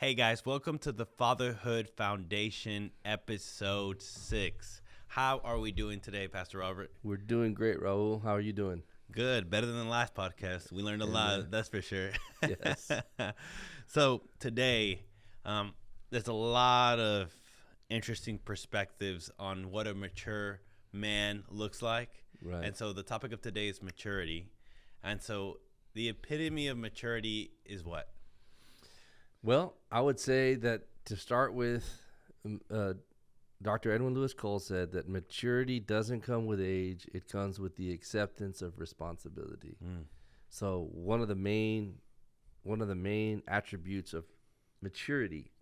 Hey guys, welcome to the Fatherhood Foundation episode 6. How are we doing today, Pastor Robert? We're doing great, Raul. How are you doing? Good, better than the last podcast. We learned a lot, that's for sure. Yes. So today, there's a lot of interesting perspectives on what a mature man looks like. Right. And so the topic of today is maturity. And so the epitome of maturity is what? Well, I would say that to start with, Dr. Edwin Lewis Cole said that maturity doesn't come with age. It comes with the acceptance of responsibility. So one of the main attributes of maturity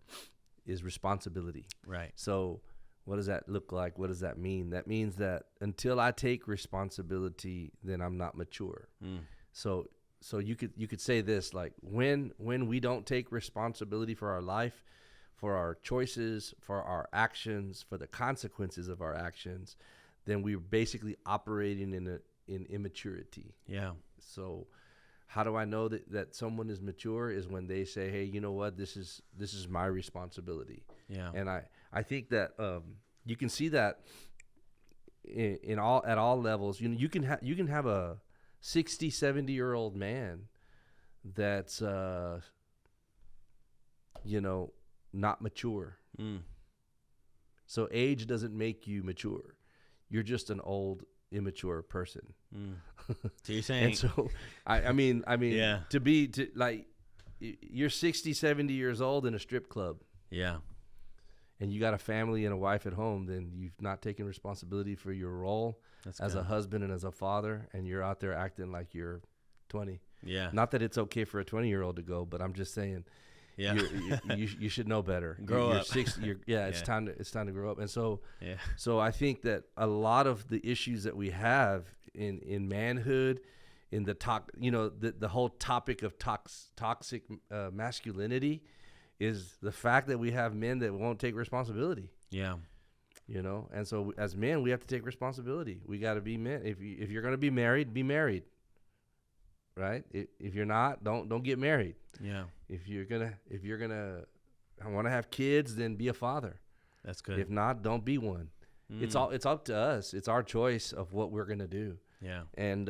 is responsibility. Right. So what does that look like? What does that mean? That means that until I take responsibility, then I'm not mature. So you could say this, like when we don't take responsibility for our life, for our choices, for our actions, for the consequences of our actions, then we're basically operating in immaturity. Yeah. So how do I know that someone is mature is when they say, hey, you know what, this is my responsibility. Yeah. And I think that you can see that at all levels. You know, you can have a 60, 70-year-old man that's not mature. So age doesn't make you mature. You're just an old, immature person. So you're saying, and so I mean yeah. You're 60, 70 years old in a strip club. Yeah. And you got a family and a wife at home, then you've not taken responsibility for your role as a husband and as a father, and you're out there acting like you're 20. Yeah. Not that it's okay for a 20-year-old to go, but I'm just saying, yeah, you should know better. Grow you're up. 60, it's time to grow up. And so, yeah. So I think that a lot of the issues that we have in manhood, in the whole topic of toxic masculinity, is the fact that we have men that won't take responsibility. Yeah. And so as men, we have to take responsibility. We got to be men. If you're going to be married, be married. Right? If you're not, don't get married. Yeah. If you're gonna want to have kids, then be a father. That's good. If not, don't be one. It's up to us. It's our choice of what we're gonna do. Yeah. And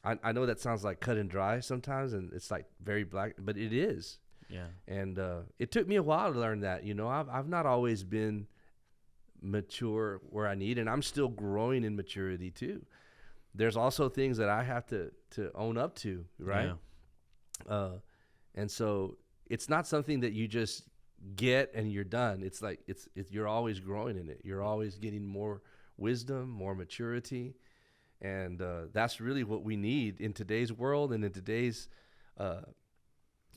I know that sounds like cut and dry sometimes, and it's like very black, but it is. Yeah. And it took me a while to learn that. I've not always been mature where I need, and I'm still growing in maturity too. There's also things that I have to own up to, right? Yeah. And so it's not something that you just get and you're done. It's like it's you're always growing in it. You're always getting more wisdom, more maturity, and that's really what we need in today's world and in today's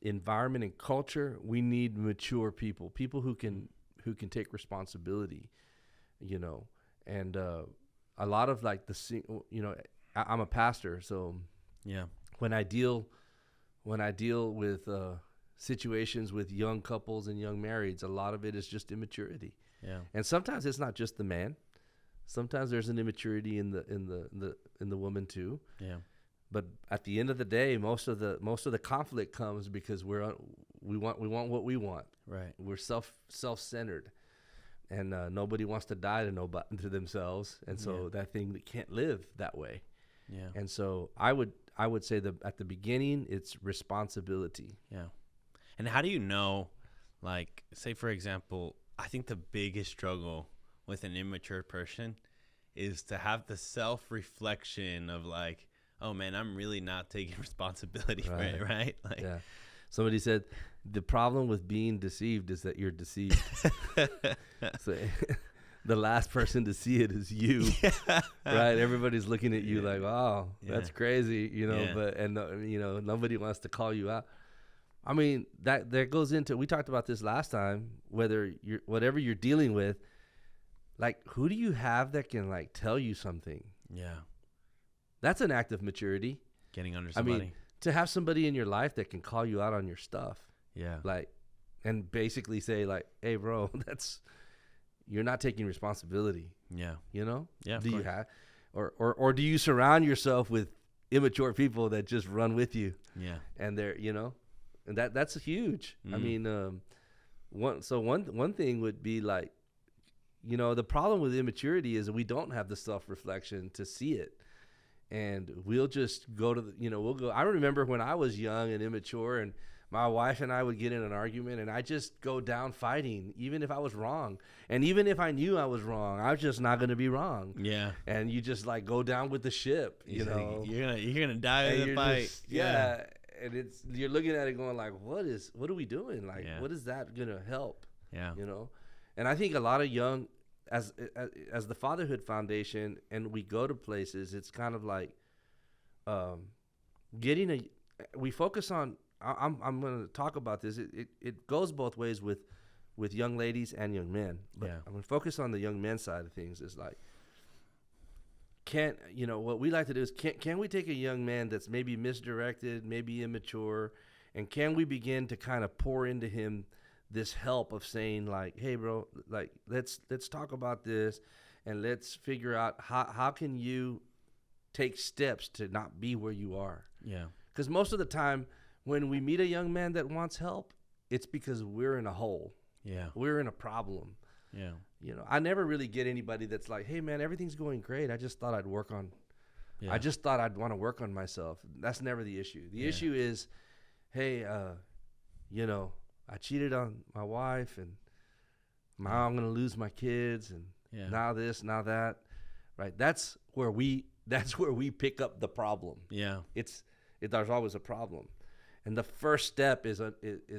environment and culture. We need mature people who can take responsibility, and a lot of like I'm a pastor, so yeah. When I deal with situations with young couples and young marrieds, a lot of it is just immaturity. Yeah. And sometimes it's not just the man. Sometimes there's an immaturity in the woman too. Yeah. But at the end of the day, most of the conflict comes because we want what we want. Right. We're self-centered. And nobody wants to die to themselves, and so that thing can't live that way. Yeah. And so I would say that at the beginning, it's responsibility. Yeah. And how do you know, like, say for example, I think the biggest struggle with an immature person is to have the self-reflection of like, oh man, I'm really not taking responsibility for it, right? Like, yeah. Somebody said the problem with being deceived is that you're deceived. So the last person to see it is you, right? Everybody's looking at you like, "Wow, that's crazy," But nobody wants to call you out. I mean, that goes into. We talked about this last time. Whatever you're dealing with, like, who do you have that can like tell you something? Yeah, that's an act of maturity. Getting under somebody. I mean, to have somebody in your life that can call you out on your stuff. Yeah. Like, and basically say like, hey bro, you're not taking responsibility. Yeah. Yeah. Do you have, or do you surround yourself with immature people that just run with you? Yeah. And they're, and that's huge. I mean, one thing would be like, the problem with immaturity is we don't have the self-reflection to see it. And we'll just go to we'll go. I remember when I was young and immature, and my wife and I would get in an argument, and I just go down fighting, even if I was wrong. And even if I knew I was wrong, I was just not going to be wrong. Yeah. And you just like go down with the ship, You're gonna die in the fight. Yeah. And you're looking at it going like, what are we doing? Like, what is that going to help? Yeah. And I think a lot of young, as the Fatherhood Foundation, and we go to places, it's kind of like we focus on, I'm going to talk about this. It goes both ways with young ladies and young men. But I'm going to focus on the young men side of things. Is like, what we like to do is, can we take a young man that's maybe misdirected, maybe immature, and can we begin to kind of pour into him this help of saying like, hey bro, like let's talk about this, and let's figure out how can you take steps to not be where you are. Yeah. Because most of the time when we meet a young man that wants help, it's because we're in a hole. Yeah. We're in a problem. Yeah. I never really get anybody that's like, hey man, everything's going great. I just thought I'd want to work on myself. That's never the issue. The issue is, hey, I cheated on my wife, and now I'm going to lose my kids, and now this, now that, right? That's where we pick up the problem. Yeah. There's always a problem. And the first step is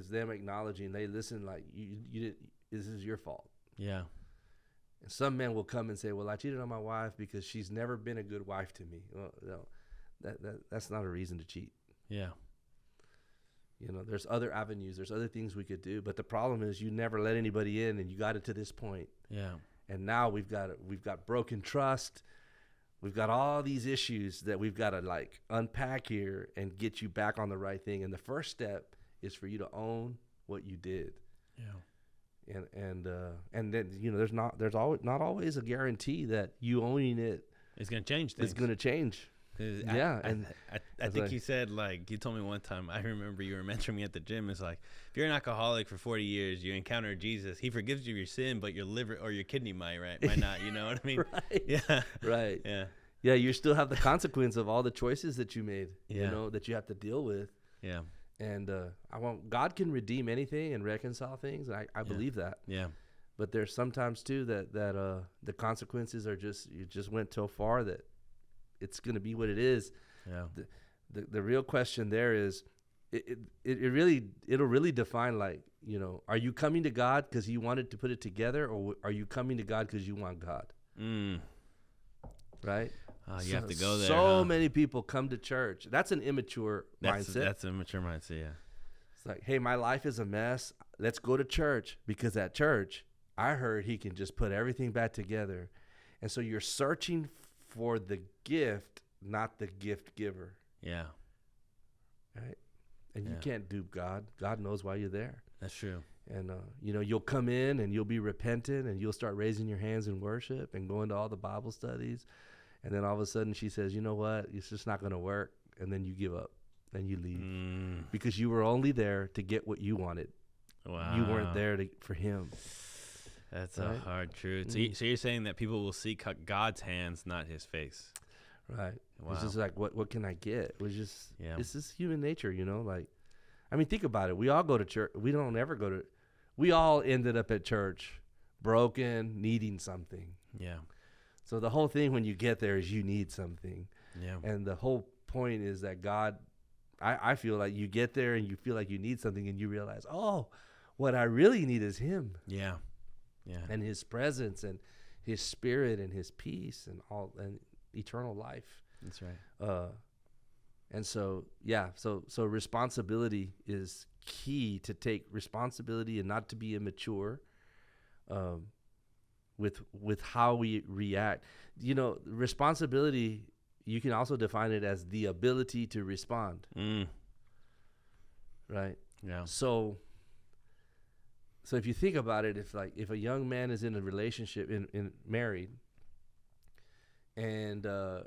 them acknowledging, they listen, like, you did, this is your fault. Yeah. And some men will come and say, well, I cheated on my wife because she's never been a good wife to me. Well, no, that's not a reason to cheat. Yeah. There's other avenues, there's other things we could do, but the problem is you never let anybody in, and you got it to this point. Yeah. And now we've got broken trust. We've got all these issues that we've got to like unpack here and get you back on the right thing. And the first step is for you to own what you did. Yeah. And then there's not always a guarantee that you owning it is going to change things. It's going to change. Yeah. I think you said, like, you told me one time, I remember you were mentoring me at the gym. It's like, if you're an alcoholic for 40 years, you encounter Jesus, he forgives you your sin, but your liver or your kidney might not, you know what I mean? Right. Yeah. Right. Yeah. Yeah. You still have the consequence of all the choices that you made, that you have to deal with. Yeah. And God can redeem anything and reconcile things. And I believe that. Yeah. But there's sometimes too that the consequences are you just went so far that it's going to be what it is. Yeah. The real question there is, it'll really define, like, are you coming to God because you wanted to put it together, or are you coming to God because you want God? Right? You have to go there. So many people come to church. That's an immature mindset. That's an immature mindset. Yeah. It's like, hey, my life is a mess. Let's go to church, because at church I heard he can just put everything back together. And so you're searching for the gift, not the gift giver. Yeah. Right? And you can't dupe God. God knows why you're there. That's true. And, you'll come in and you'll be repentant, and you'll start raising your hands in worship and going to all the Bible studies. And then all of a sudden she says, you know what? It's just not going to work. And then you give up and you leave because you were only there to get what you wanted. Wow. You weren't there for him. That's right? A hard truth. So you're saying that people will seek God's hands, not his face. Right. Wow. It's just like, what can I get? It's just human nature, like, I mean, think about it. We all go to church. We all ended up at church broken, needing something. Yeah. So the whole thing when you get there is you need something. Yeah. And the whole point is that God, I feel like you get there and you feel like you need something, and you realize, oh, what I really need is him. Yeah. Yeah. And his presence and his spirit and his peace and eternal life. That's right. And so, so responsibility is key, to take responsibility and not to be immature with how we react. Responsibility, you can also define it as the ability to respond. Right? Yeah. So if you think about it, if a young man is in a relationship, in married, and they're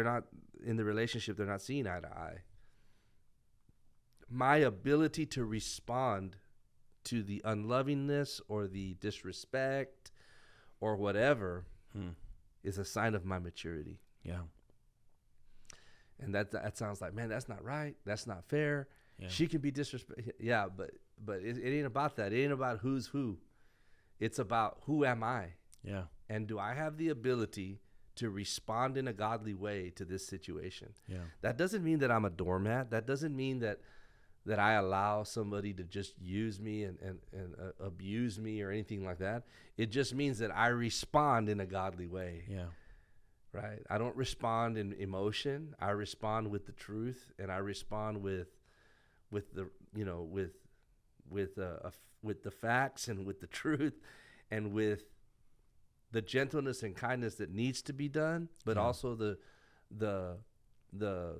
not in the relationship, they're not seeing eye to eye. My ability to respond to the unlovingness or the disrespect or whatever is a sign of my maturity. Yeah. And that sounds like, man, that's not right. That's not fair. Yeah. She can be disrespectful. Yeah, but it ain't about that. It ain't about who's who. It's about who am I? Yeah. And do I have the ability to respond in a godly way to this situation? Yeah. That doesn't mean that I'm a doormat. That doesn't mean that I allow somebody to just use me and abuse me or anything like that. It just means that I respond in a godly way. Yeah. Right? I don't respond in emotion. I respond with the truth, and I respond with the, you know, with the facts and with the truth and with the gentleness and kindness that needs to be done, but also the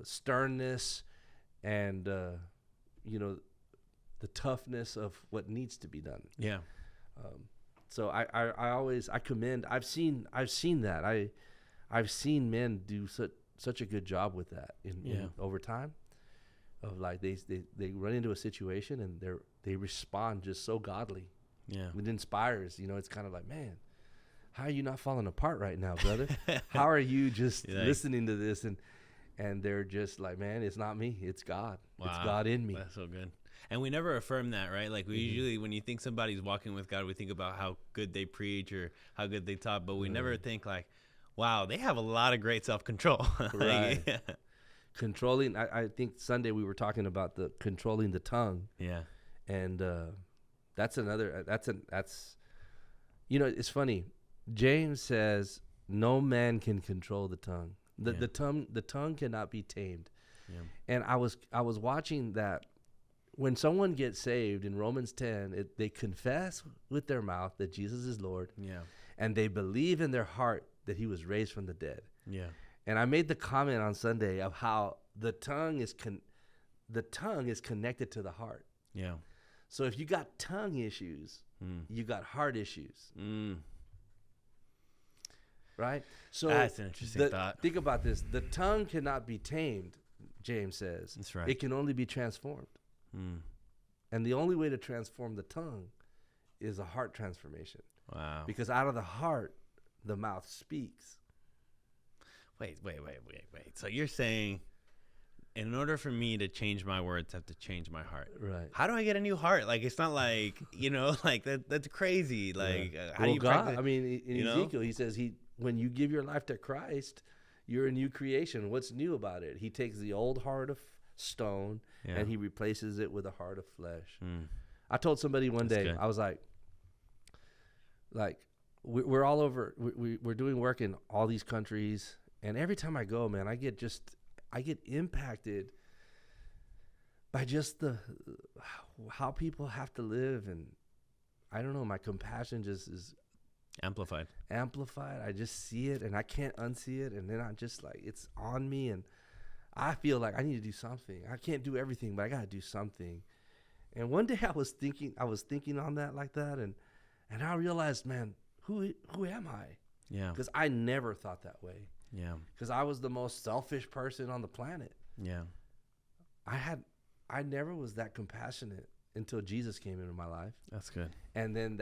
sternness and you know, the toughness of what needs to be done. Yeah. So I always commend. I've seen that. I've seen men do such a good job with that in over time. Of like they run into a situation and they respond just so godly. Yeah. It inspires. You know, it's kind of like, man, how are you not falling apart right now, brother? How are you just listening to this and they're just like, man, it's not me, it's God. Wow. It's God in me. That's so good. And we never affirm that, right? Like we usually, when you think somebody's walking with God, we think about how good they preach or how good they talk, but we never think like, wow, they have a lot of great self-control. Right. Yeah. Controlling. I think Sunday we were talking about the controlling the tongue. Yeah. And that's you know, it's funny. James says no man can control the tongue. The tongue cannot be tamed. Yeah. And I was watching that when someone gets saved in Romans 10, they confess with their mouth that Jesus is Lord. Yeah. And they believe in their heart that he was raised from the dead. Yeah. And I made the comment on Sunday of how the tongue is connected to the heart. Yeah. So if you got tongue issues, you got heart issues. Right? So that's an interesting thought. Think about this. The tongue cannot be tamed, James says. That's right. It can only be transformed. And the only way to transform the tongue is a heart transformation. Wow. Because out of the heart, the mouth speaks. Wait. So you're saying in order for me to change my words, I have to change my heart. Right. How do I get a new heart? Like, it's not like, you know, like that's crazy. Like, how do you practice? I mean, in Ezekiel, he says when you give your life to Christ, you're a new creation. What's new about it? He takes the old heart of stone and he replaces it with a heart of flesh. I told somebody one day, I was like, we're all over. We're doing work in all these countries, and every time I go, man, I get impacted by just how people have to live, and I don't know. My compassion just is amplified. I just see it, and I can't unsee it, and then I'm just like, it's on me, and I feel like I need to do something. I can't do everything, but I got to do something. And one day I was thinking on that like that, and I realized, man, who am I? Yeah. Because I never thought that way. Yeah. Because I was the most selfish person on the planet. Yeah. I never was that compassionate until Jesus came into my life. That's good. And then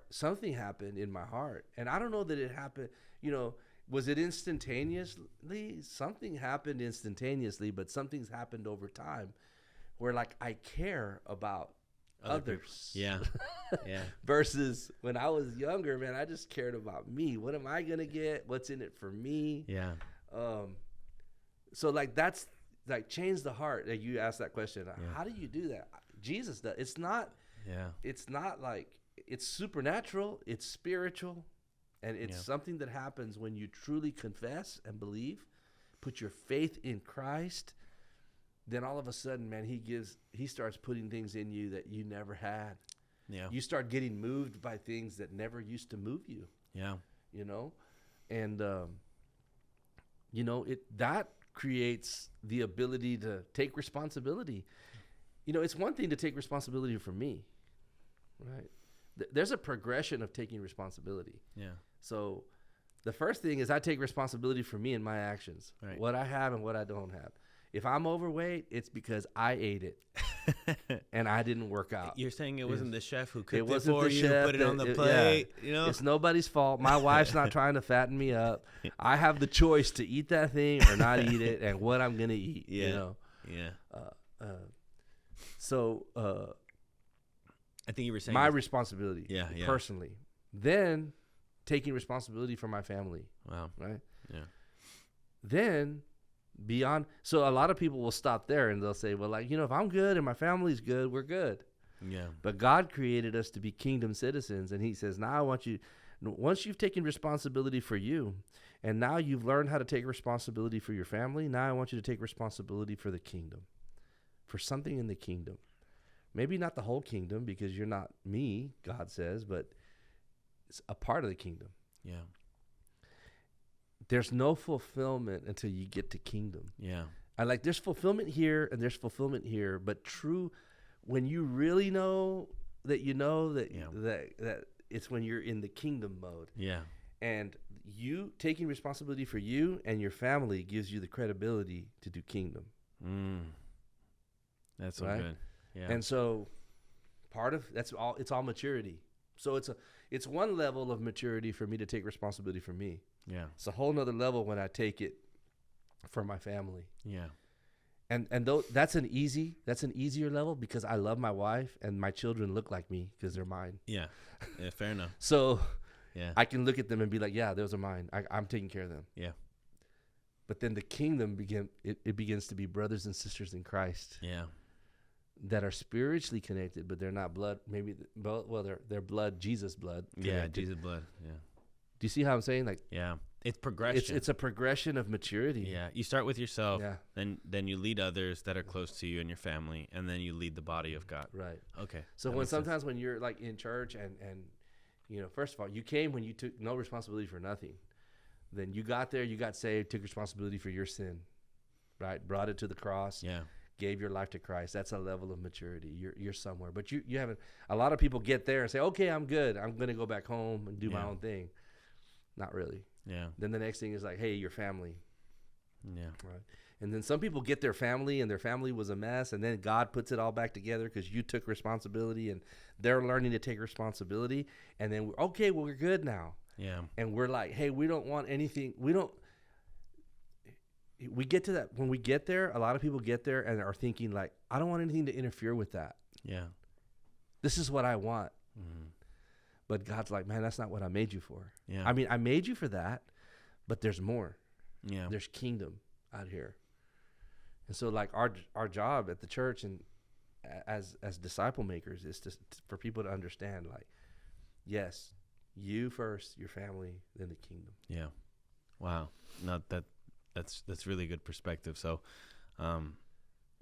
something happened in my heart. And I don't know that it happened, you know, was it instantaneously? Something happened instantaneously, but something's happened over time where like I care about others. Yeah. Yeah. Versus when I was younger, man, I just cared about me. What am I going to get? What's in it for me? Yeah. So like that's like change the heart. Like you asked that question. How do you do that? Jesus does. It's not like it's supernatural. It's spiritual. And it's something that happens when you truly confess and believe, put your faith in Christ. Then all of a sudden, man, he starts putting things in you that you never had. Yeah. You start getting moved by things that never used to move you. Yeah. You know? And, you know, that creates the ability to take responsibility. You know, it's one thing to take responsibility for me, right? There's a progression of taking responsibility. Yeah. So the first thing is I take responsibility for me and my actions, right. What I have and what I don't have. If I'm overweight, it's because I ate it and I didn't work out. You're saying it wasn't the chef who cooked it wasn't for the you, chef put it on the plate, you know? It's nobody's fault. My wife's not trying to fatten me up. I have the choice to eat that thing or not eat it, and what I'm gonna eat. Yeah. You know. Yeah. So I think you were saying my responsibility. Yeah. Personally, then taking responsibility for my family. Wow. Right. Yeah. Then beyond, so a lot of people will stop there and they'll say, well, like, you know, if I'm good and my family's good, we're good. Yeah. But God created us to be kingdom citizens, and he says, now I want you, once you've taken responsibility for you, and now you've learned how to take responsibility for your family, now I want you to take responsibility for the kingdom, for something in the kingdom. Maybe not the whole kingdom, because you're not me, God says, but it's a part of the kingdom. Yeah. There's no fulfillment until you get to kingdom. Yeah. I like, there's fulfillment here and there's fulfillment here, but true, when you really know that that it's when you're in the kingdom mode. Yeah. And you taking responsibility for you and your family gives you the credibility to do kingdom. That's so right? good. Yeah. And so part of it's all maturity. So it's one level of maturity for me to take responsibility for me. Yeah. It's a whole nother level when I take it for my family. Yeah. And though that's an easier level, because I love my wife and my children look like me because they're mine. Yeah. Yeah. Fair enough. So Yeah. I can look at them and be like, yeah, those are mine. I'm taking care of them. Yeah. But then the kingdom begins to be brothers and sisters in Christ. Yeah. That are spiritually connected, but they're not blood. Maybe, well, they're blood, Jesus blood. Yeah. connected. Jesus blood. Yeah. Do you see how I'm saying? Like, Yeah. It's progression. it's a progression of maturity. Yeah. You start with yourself. Yeah. Then you lead others that are close to you and your family, and then you lead the body of God. Right. Okay. So when you're like in church and you know, first of all, you came when you took no responsibility for nothing. Then you got there, you got saved, took responsibility for your sin, right? Brought it to the cross. Yeah. Gave your life to Christ. That's a level of maturity. You're somewhere, but you haven't. A lot of people get there and say, okay, I'm good. I'm going to go back home and do my own thing. Not really. Yeah. Then the next thing is like, hey, your family. Yeah. Right. And then some people get their family and their family was a mess, and then God puts it all back together because you took responsibility and they're learning to take responsibility. And then we're good now. Yeah. And we're like, hey, we don't want anything. We get to that. When we get there, a lot of people get there and are thinking like, I don't want anything to interfere with that. Yeah. This is what I want. Mm-hmm. But God's like, man, that's not what I made you for. Yeah. I mean, I made you for that, but there's more. Yeah. There's kingdom out here. And so like our job at the church and as disciple makers is for people to understand, like, yes, you first, your family, then the kingdom. Yeah. Wow. No, that's really good perspective. So,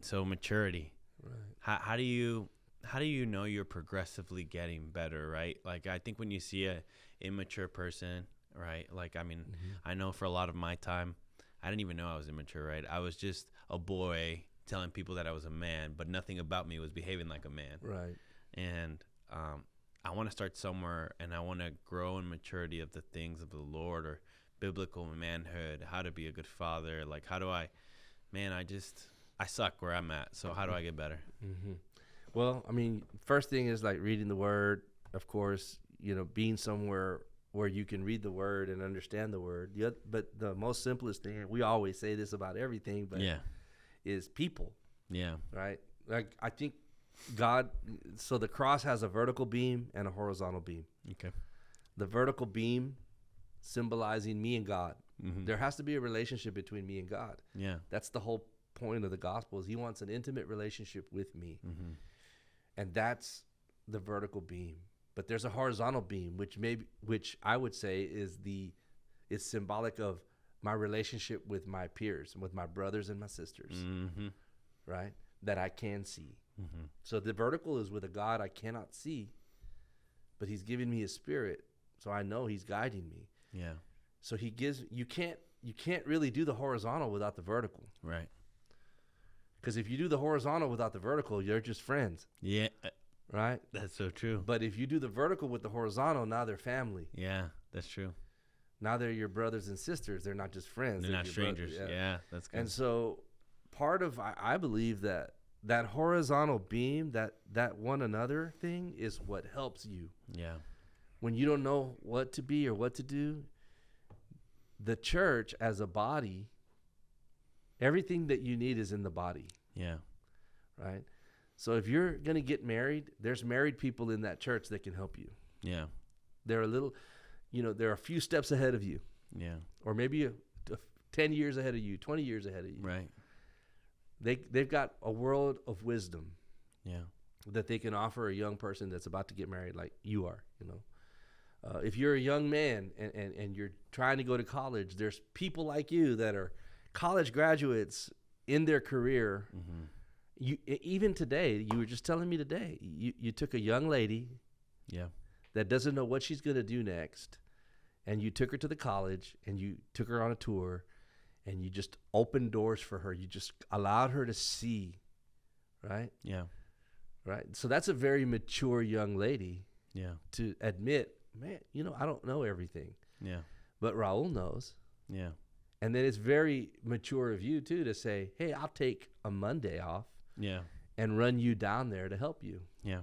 so maturity. Right. How do you know you're progressively getting better, right? Like, I think when you see a immature person, right? Like, I mean, I know for a lot of my time, I didn't even know I was immature, right? I was just a boy telling people that I was a man, but nothing about me was behaving like a man. Right. And I want to start somewhere, and I want to grow in maturity of the things of the Lord, or biblical manhood, how to be a good father. Like, I suck where I'm at. So how do I get better? Mm-hmm. Well, I mean, first thing is like reading the word, of course, you know, being somewhere where you can read the word and understand the word. But the most simplest thing, we always say this about everything, but is people. Yeah. Right? Like, I think God, so the cross has a vertical beam and a horizontal beam. Okay. The vertical beam symbolizing me and God. Mm-hmm. There has to be a relationship between me and God. Yeah. That's the whole point of the gospel, is he wants an intimate relationship with me. Mm-hmm. And that's the vertical beam. But there's a horizontal beam, which I would say is symbolic of my relationship with my peers, with my brothers and my sisters, right? That I can see. Mm-hmm. So the vertical is with a God I cannot see, but he's giving me his spirit, so I know he's guiding me. Yeah. So you can't really do the horizontal without the vertical. Right. Because if you do the horizontal without the vertical, you're just friends. Yeah. Right? That's so true. But if you do the vertical with the horizontal, now they're family. Yeah, that's true. Now they're your brothers and sisters. They're not just friends. They're not strangers. Yeah, that's good. And so part of, I believe that horizontal beam, that one another thing is what helps you. Yeah. When you don't know what to be or what to do, the church as a body, everything that you need is in the body. Yeah. Right? So if you're going to get married, there's married people in that church that can help you. Yeah. They're a little, they're a few steps ahead of you. Yeah. Or maybe 10 years ahead of you, 20 years ahead of you. Right. They've got a world of wisdom. Yeah. That they can offer a young person that's about to get married like you are, if you're a young man and you're trying to go to college, there's people like you that are college graduates in their career. Mm-hmm. Even today, you were just telling me today, you took a young lady that doesn't know what she's going to do next, and you took her to the college, and you took her on a tour, and you just opened doors for her. You just allowed her to see, right? Yeah. Right. So that's a very mature young lady to admit, man, I don't know everything. Yeah. But Raul knows. Yeah. And then it's very mature of you, too, to say, hey, I'll take a Monday off. Yeah. And run you down there to help you. Yeah.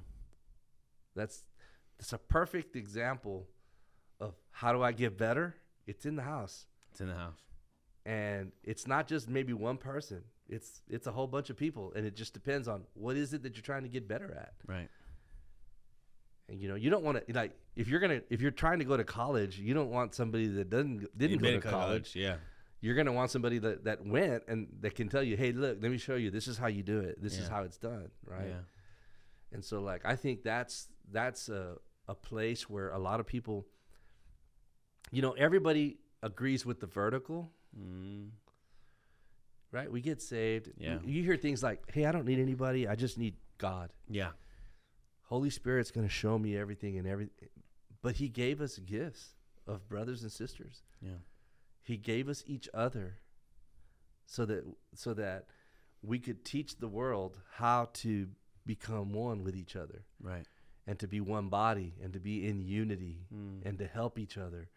That's a perfect example of how do I get better? It's in the house. It's in the house. And it's not just maybe one person. It's a whole bunch of people, and it just depends on what is it that you're trying to get better at. Right. And you don't want to, like, if you're trying to go to college, you don't want somebody that didn't go to college. Yeah. You're going to want somebody that went and that can tell you, hey, look, let me show you. This is how you do it. This is how it's done, right? Yeah. And so, like, I think that's a place where a lot of people, everybody agrees with the vertical, right? We get saved. Yeah. You hear things like, hey, I don't need anybody. I just need God. Yeah. Holy Spirit's going to show me everything and everything. But he gave us gifts of brothers and sisters. Yeah. He gave us each other so that we could teach the world how to become one with each other. Right. And to be one body and to be in unity and to help each other.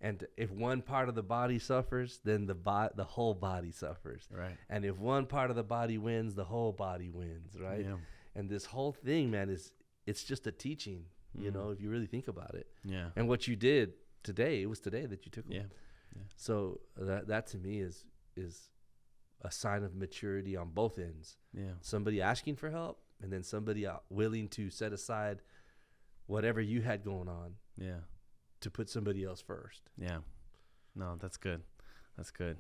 And if one part of the body suffers, then the whole body suffers. Right. And if one part of the body wins, the whole body wins, right? Yeah. And this whole thing, man, it's just a teaching, if you really think about it. Yeah. And what you did today, it was today that you took them. Yeah. Yeah. So that to me is a sign of maturity on both ends. Yeah. Somebody asking for help, and then somebody willing to set aside whatever you had going on. Yeah. To put somebody else first. Yeah. No, that's good. That's good.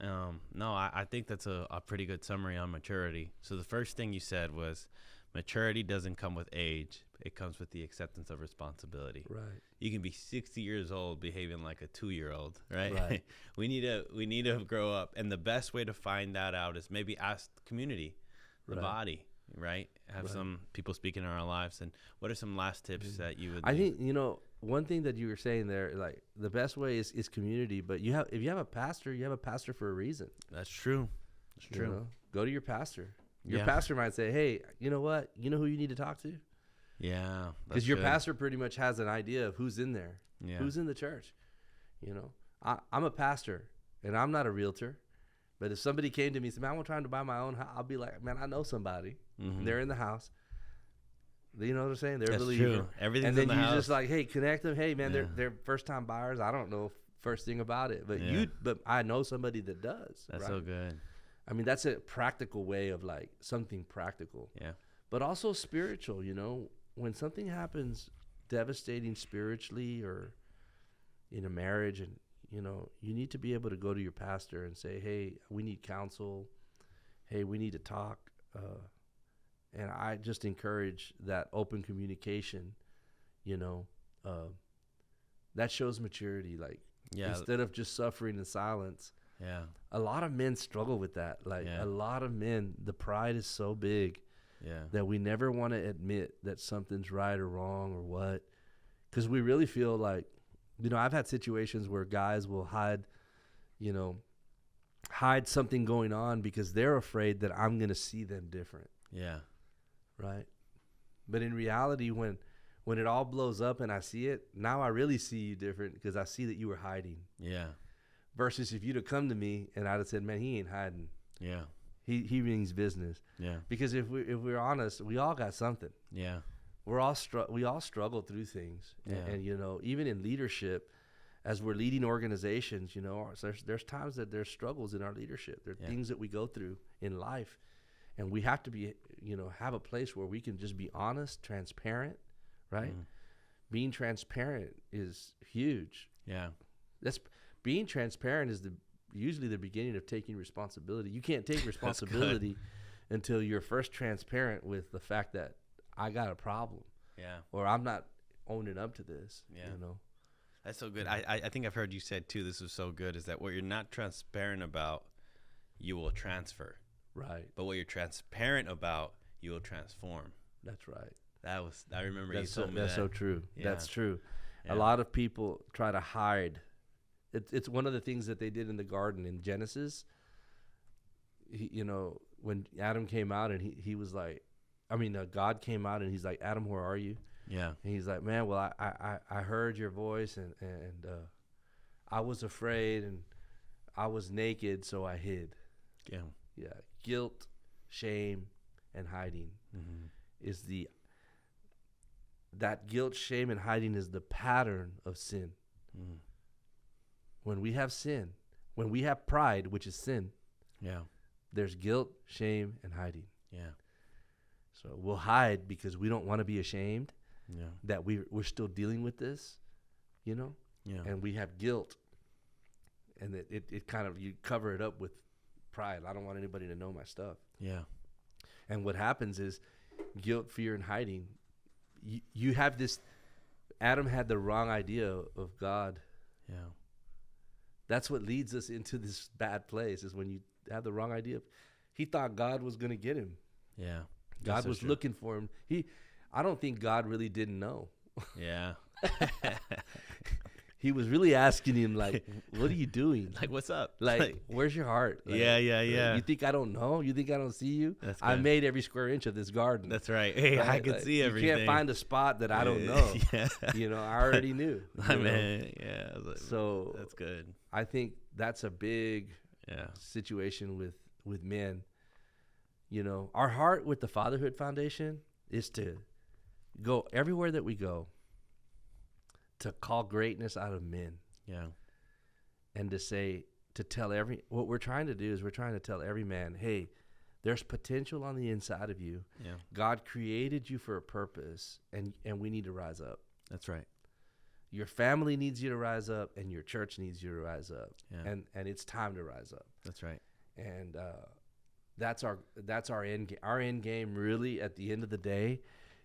No, I think that's a pretty good summary on maturity. So the first thing you said was maturity doesn't come with age. It comes with the acceptance of responsibility. Right. You can be 60 years old behaving like a 2-year-old, right? Right. we need to grow up. And the best way to find that out is maybe ask the community, the body, right? Have some people speak in our lives. And what are some last tips that you would think, one thing that you were saying there, like the best way is community, but if you have a pastor, you have a pastor for a reason. That's true. That's true. Go to your pastor. Your pastor might say, hey, you know what? You know who you need to talk to? Yeah. Because your pastor pretty much has an idea of who's in there, who's in the church. I'm a pastor, and I'm not a realtor. But if somebody came to me and said, man, I'm trying to buy my own house, I'll be like, man, I know somebody. Mm-hmm. They're in the house. You know what I'm saying? They're That's a believer. True. Everything's and then in the you house. just like, hey, connect them. Hey, man, they're first time buyers. I don't know first thing about it, but but I know somebody that does. That's right? so good. I mean, that's a practical way of like something practical. Yeah. But also spiritual. When something happens devastating spiritually or in a marriage, and you need to be able to go to your pastor and say, hey, we need counsel. Hey, we need to talk. And I just encourage that open communication, that shows maturity. Like, instead of just suffering in silence. Yeah. A lot of men struggle with that. Like, a lot of men, the pride is so big that we never want to admit that something's right or wrong or what. Because we really feel like, I've had situations where guys will hide something going on because they're afraid that I'm going to see them different. Yeah. Right. But in reality, when it all blows up and I see it, now I really see you different because I see that you were hiding. Yeah. Versus if you'd have come to me and I'd have said, man, he ain't hiding. Yeah. He means business. Yeah. Because if we're honest, we all got something. Yeah. We all struggle through things. Yeah. And you know, even in leadership, as we're leading organizations, you know, there's times that there's struggles in our leadership. There are things that we go through in life, and we have to be, you know, have a place where we can just be honest, transparent, right? Being transparent is huge. Yeah. Being transparent is usually the beginning of taking responsibility. You can't take responsibility until you're first transparent with the fact that I got a problem. Yeah. Or I'm not owning up to this. Yeah. You know. That's so good. I think I've heard you said too, this was so good, is that what you're not transparent about, you will transfer. Right. But what you're transparent about, you will transform. That's right. I remember you told me that. That's so true. Yeah. That's true. Yeah. A lot of people try to hide. It's one of the things that they did in the garden in Genesis. You know, when Adam came out and he was like, God came out and he's like, Adam, where are you? Yeah. And he's like, man, well, I heard your voice and I was afraid and I was naked, so I hid. Yeah. Yeah. Guilt, shame, and hiding is that guilt, shame, and hiding is the pattern of sin. When we have sin, when we have pride, which is sin, there's guilt, shame, and hiding. Yeah. So we'll hide because we don't want to be ashamed that we're still dealing with this, you know? Yeah. And we have guilt. And it kind of, you cover it up with pride. I don't want anybody to know my stuff. Yeah. And what happens is guilt, fear, and hiding. You have this, Adam had the wrong idea of God. Yeah. That's what leads us into this bad place, is when you have the wrong idea. He thought God was going to get him. Yeah. God was looking for him. I don't think God really didn't know. Yeah. He was really asking him, like, what are you doing? Like, what's up? Like, where's your heart? Like, yeah. You think I don't know? You think I don't see you? That's I good. made every square inch of this garden. That's right. Hey, right? I can Like, see everything. You can't find a spot that I don't know. Yeah. You know, I already knew. Man, yeah. So that's good. I think that's a big Yeah. situation with men. You know, our heart with the Fatherhood Foundation is to go everywhere that we go to call greatness out of men. Yeah. And what we're trying to do is we're trying to tell every man, hey, there's potential on the inside of you. Yeah. God created you for a purpose, and we need to rise up. That's right. Your family needs you to rise up, and your church needs you to rise up. Yeah. And it's time to rise up. That's right. And that's our end game. Our end game, really, at the end of the day,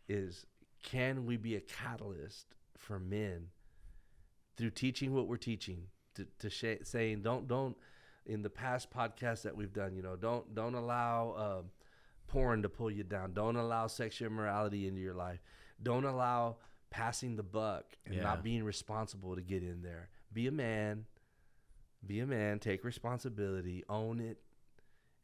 is can we be a catalyst for men through teaching what we're teaching, saying don't in the past podcasts that we've done, you know, don't allow porn to pull you down. Don't allow sexual immorality into your life. Don't allow passing the buck and not being responsible to get in there. Be a man, take responsibility, own it,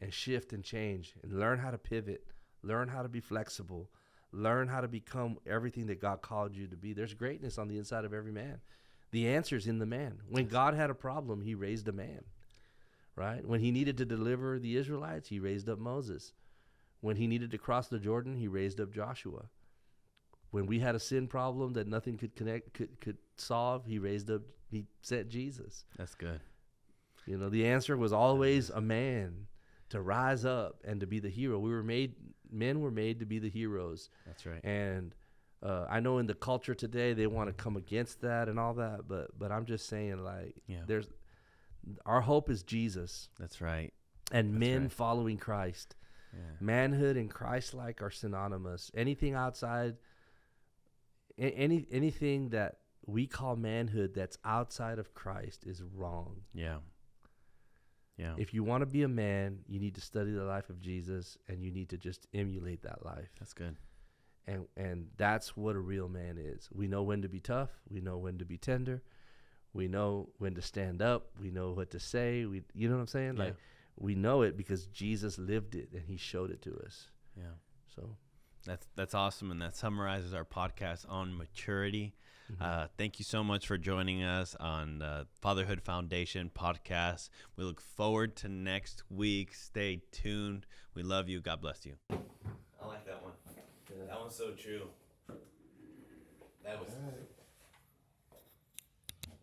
and shift and change and learn how to pivot, learn how to be flexible, learn how to become everything that God called you to be. There's greatness on the inside of every man. The answer's in the man. When God had a problem, he raised a man, right? When he needed to deliver the Israelites, he raised up Moses. When he needed to cross the Jordan, he raised up Joshua. When we had a sin problem that nothing could solve, he sent Jesus. That's good. You know, the answer was always a man to rise up and to be the hero. Men were made to be the heroes. That's right. And I know in the culture today they want to come against that and all that, but I'm just saying, like, our hope is Jesus. That's right. And men following Christ. Yeah. Manhood and Christ-like are synonymous. Anything outside, anything that we call manhood that's outside of Christ is wrong. Yeah. Yeah. If you want to be a man, you need to study the life of Jesus, and you need to just emulate that life. That's good. And that's what a real man is. We know when to be tough. We know when to be tender. We know when to stand up. We know what to say. You know what I'm saying? Yeah. Like, we know it because Jesus lived it and he showed it to us. Yeah. So That's awesome, and that summarizes our podcast on maturity. Thank you so much for joining us on Fatherhood Foundation Podcast. We look forward to next week. Stay tuned. We love you. God bless you. I like that one. That one's so true. That was.